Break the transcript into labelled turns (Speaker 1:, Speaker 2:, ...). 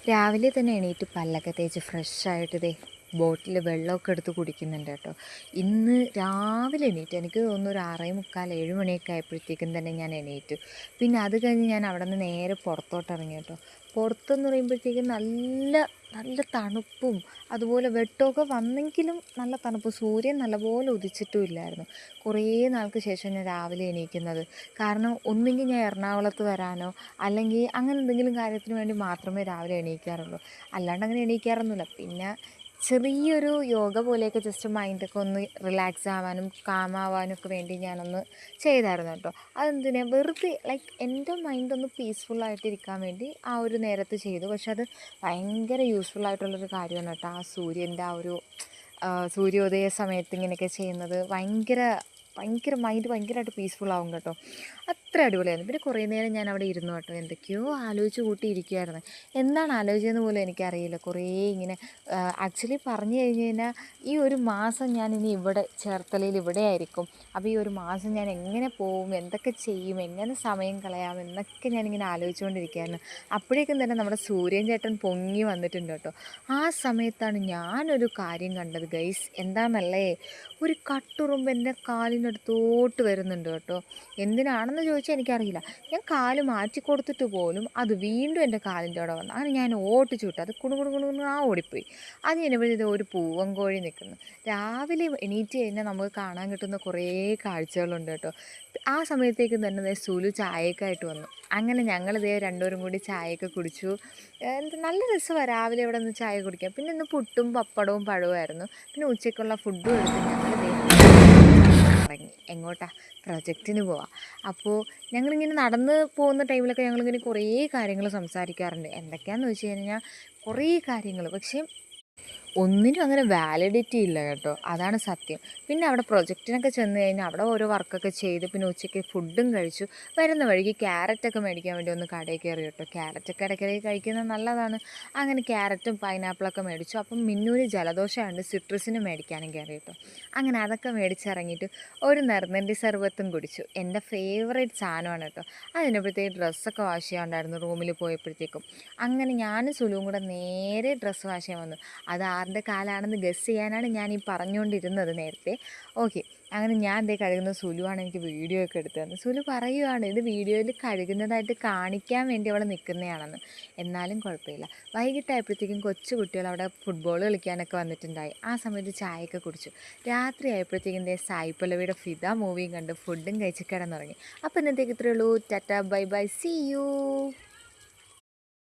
Speaker 1: രാവിലെ തന്നെ എണീറ്റ് പല്ലൊക്കെ തേച്ച് ഫ്രഷായിട്ട് ദേ ബോട്ടിൽ വെള്ളമൊക്കെ എടുത്ത് കുടിക്കുന്നുണ്ട് കേട്ടോ. ഇന്ന് രാവിലെ എണീറ്റ് എനിക്ക് തോന്നുന്നു ഒരു 6:45 7 മണിയൊക്കെ ആയപ്പോഴത്തേക്കും തന്നെ ഞാൻ എണീറ്റു. പിന്നെ അത് കഴിഞ്ഞ് ഞാൻ അവിടെ നിന്ന് നേരെ പുറത്തോട്ട് ഇറങ്ങി കേട്ടോ. പുറത്തെന്ന് പറയുമ്പോഴത്തേക്കും നല്ല നല്ല തണുപ്പും അതുപോലെ വെട്ടമൊക്കെ വന്നെങ്കിലും നല്ല തണുപ്പ്, സൂര്യൻ നല്ലപോലെ ഉദിച്ചിട്ടും ഇല്ലായിരുന്നു. കുറേ നാൾക്ക് ശേഷം ഞാൻ രാവിലെ എണീക്കുന്നത്. കാരണം ഒന്നുകിൽ ഞാൻ എറണാകുളത്ത് വരാനോ അല്ലെങ്കിൽ അങ്ങനെ എന്തെങ്കിലും കാര്യത്തിന് വേണ്ടി മാത്രമേ രാവിലെ എണീക്കാറുള്ളൂ. അല്ലാണ്ട് അങ്ങനെ എണീക്കാറൊന്നുമില്ല. പിന്നെ ചെറിയൊരു യോഗ പോലെയൊക്കെ ജസ്റ്റ് മൈൻഡൊക്കെ ഒന്ന് റിലാക്സ് ആവാനും കാമാവാനും ഒക്കെ വേണ്ടി ഞാനൊന്ന് ചെയ്തായിരുന്നു കേട്ടോ. അതെന്തിനാ വെറുതെ ലൈക്ക് എൻ്റെ മൈൻഡൊന്ന് പീസ്ഫുള്ളായിട്ടിരിക്കാൻ വേണ്ടി ആ ഒരു നേരത്ത് ചെയ്തു. പക്ഷെ അത് ഭയങ്കര യൂസ്ഫുള്ളായിട്ടുള്ളൊരു കാര്യമാണ് കേട്ടോ. ആ സൂര്യൻ്റെ ആ ഒരു സൂര്യോദയ സമയത്ത് ഇങ്ങനെയൊക്കെ ചെയ്യുന്നത് ഭയങ്കര ഭയങ്കര മൈൻഡ് ഭയങ്കരമായിട്ട് പീസ്ഫുള്ളാവും കേട്ടോ. അത്ര അടിപൊളിയായിരുന്നു. പിന്നെ കുറേ നേരം ഞാൻ അവിടെ ഇരുന്നു കേട്ടോ. എന്തൊക്കെയോ ആലോചിച്ച് കൂട്ടിയിരിക്കുമായിരുന്നു. എന്താണ് ആലോചിച്ചതെന്ന് പോലും എനിക്കറിയില്ല. കുറേ ഇങ്ങനെ ആക്ച്വലി പറഞ്ഞു കഴിഞ്ഞ് കഴിഞ്ഞാൽ ഈ ഒരു മാസം ഞാൻ ഇനി ഇവിടെ ചേർത്തലയിൽ ഇവിടെ ആയിരിക്കും. അപ്പോൾ ഈ ഒരു മാസം ഞാൻ എങ്ങനെ പോവും, എന്തൊക്കെ ചെയ്യും, എങ്ങനെ സമയം കളയാം എന്നൊക്കെ ഞാനിങ്ങനെ ആലോചിച്ചുകൊണ്ടിരിക്കുകയായിരുന്നു. അപ്പോഴേക്കും തന്നെ നമ്മുടെ സൂര്യൻ ചേട്ടൻ പൊങ്ങി വന്നിട്ടുണ്ട് കേട്ടോ. ആ സമയത്താണ് ഞാനൊരു കാര്യം കണ്ടത് ഗൈസ്. എന്താണെന്നല്ലേ, ഒരു കട്ടുറുമ്പ് എൻ്റെ കാലിനടുത്തോട്ട് വരുന്നുണ്ട് കേട്ടോ. എന്തിനാണെന്ന് ചോദിച്ചാൽ എനിക്കറിയില്ല. ഞാൻ കാല് മാറ്റി കൊടുത്തിട്ട് പോലും അത് വീണ്ടും എൻ്റെ കാലിൻ്റെ അവിടെ വന്നു. അങ്ങനെ ഞാൻ ഓട്ടിച്ചു വിട്ടു. അത് കുണു ആ ഓടിപ്പോയി. അത് കഴിഞ്ഞപ്പോഴത്തേക്ക് ഒരു പൂവൻ കോഴി നിൽക്കുന്നു. രാവിലെ എണീറ്റ് കഴിഞ്ഞാൽ നമുക്ക് കാണാൻ കിട്ടുന്ന കുറേ കാഴ്ചകളുണ്ട് കേട്ടോ. ആ സമയത്തേക്കും തന്നെ ദേ സുലു ചായയൊക്കെ ആയിട്ട് വന്നു. അങ്ങനെ ഞങ്ങൾ ദേ രണ്ടുപേരും കൂടി ചായയൊക്കെ കുടിച്ചു. നല്ല രസമാണ് രാവിലെ ഇവിടെ നിന്ന് ചായ കുടിക്കാം. പിന്നെ ഇന്ന് പുട്ടും പപ്പടവും പഴവുമായിരുന്നു. പിന്നെ ഉച്ചയ്ക്കുള്ള ഫുഡും എടുത്ത് ഞങ്ങൾ ദേ ഇറങ്ങി. എങ്ങോട്ടാ? പ്രൊജക്റ്റിന് പോവാം. അപ്പോൾ ഞങ്ങളിങ്ങനെ നടന്ന് പോകുന്ന ടൈമിലൊക്കെ ഞങ്ങളിങ്ങനെ കുറേ കാര്യങ്ങൾ സംസാരിക്കാറുണ്ട്. എന്തൊക്കെയാണെന്ന് വെച്ച് കഴിഞ്ഞാൽ കുറേ കാര്യങ്ങൾ. പക്ഷേ ഒന്നിനും അങ്ങനെ വാലിഡിറ്റി ഇല്ല കേട്ടോ, അതാണ് സത്യം. പിന്നെ അവിടെ പ്രൊജക്റ്റിനൊക്കെ ചെന്ന് കഴിഞ്ഞാൽ അവിടെ ഓരോ വർക്കൊക്കെ ചെയ്ത് പിന്നെ ഉച്ചയ്ക്ക് ഫുഡും കഴിച്ചു. വരുന്ന വഴിക്ക് ക്യാരറ്റൊക്കെ മേടിക്കാൻ വേണ്ടി ഒന്ന് കടയിൽ കയറി കേട്ടോ. ക്യാരറ്റൊക്കെ ഇടയ്ക്കിടയ്ക്ക് കഴിക്കുന്നത് നല്ലതാണ്. അങ്ങനെ ക്യാരറ്റും പൈനാപ്പിളൊക്കെ മേടിച്ചു. അപ്പം മിന്നൂന് ജലദോഷമുണ്ട്, സിട്രസിന് മേടിക്കാനും കയറി കേട്ടോ. അങ്ങനെ അതൊക്കെ മേടിച്ചിറങ്ങിയിട്ട് ഒരു നെർമൻഡി സർബത്തും കുടിച്ചു. എൻ്റെ ഫേവറേറ്റ് സാധനമാണ് കേട്ടോ. അതിനപ്പോഴത്തേക്ക് ഡ്രസ്സൊക്കെ വാഷ് ചെയ്യാനുണ്ടായിരുന്നു റൂമിൽ പോയപ്പോഴത്തേക്കും. അങ്ങനെ ഞാനും സുലുവും കൂടെ നേരെ ഡ്രസ്സ് വാഷ് ചെയ്യാൻ വന്നു. അത് ആറിൻ്റെ കാലാണെന്ന് ഗസ് ചെയ്യാനാണ് ഞാൻ ഈ പറഞ്ഞുകൊണ്ടിരുന്നത് നേരത്തെ. ഓക്കെ, അങ്ങനെ ഞാൻ എന്തേ കഴുകുന്നത്, സുലുവാണ് എനിക്ക് വീഡിയോ ഒക്കെ എടുത്തു തന്നത്. സുലു പറയുവാണ് ഇത് വീഡിയോയിൽ കഴുകുന്നതായിട്ട് കാണിക്കാൻ വേണ്ടി അവൾ നിൽക്കുന്നതാണെന്ന്. എന്നാലും കുഴപ്പമില്ല. വൈകിട്ടായപ്പോഴത്തേക്കും കൊച്ചു കുട്ടികൾ അവിടെ ഫുട്ബോൾ കളിക്കാനൊക്കെ വന്നിട്ടുണ്ടായി. ആ സമയത്ത് ചായയൊക്കെ കുടിച്ചു. രാത്രി ആയപ്പോഴത്തേക്കും ദേ സായി പല്ലവിയുടെ ഫിദ മൂവിയും കണ്ട് ഫുഡും കഴിച്ച് കിടന്നുറങ്ങി. അപ്പോൾ ഇന്നത്തേക്ക് ഇത്രയേ ഉള്ളൂ. Ta ta bye bye, see U.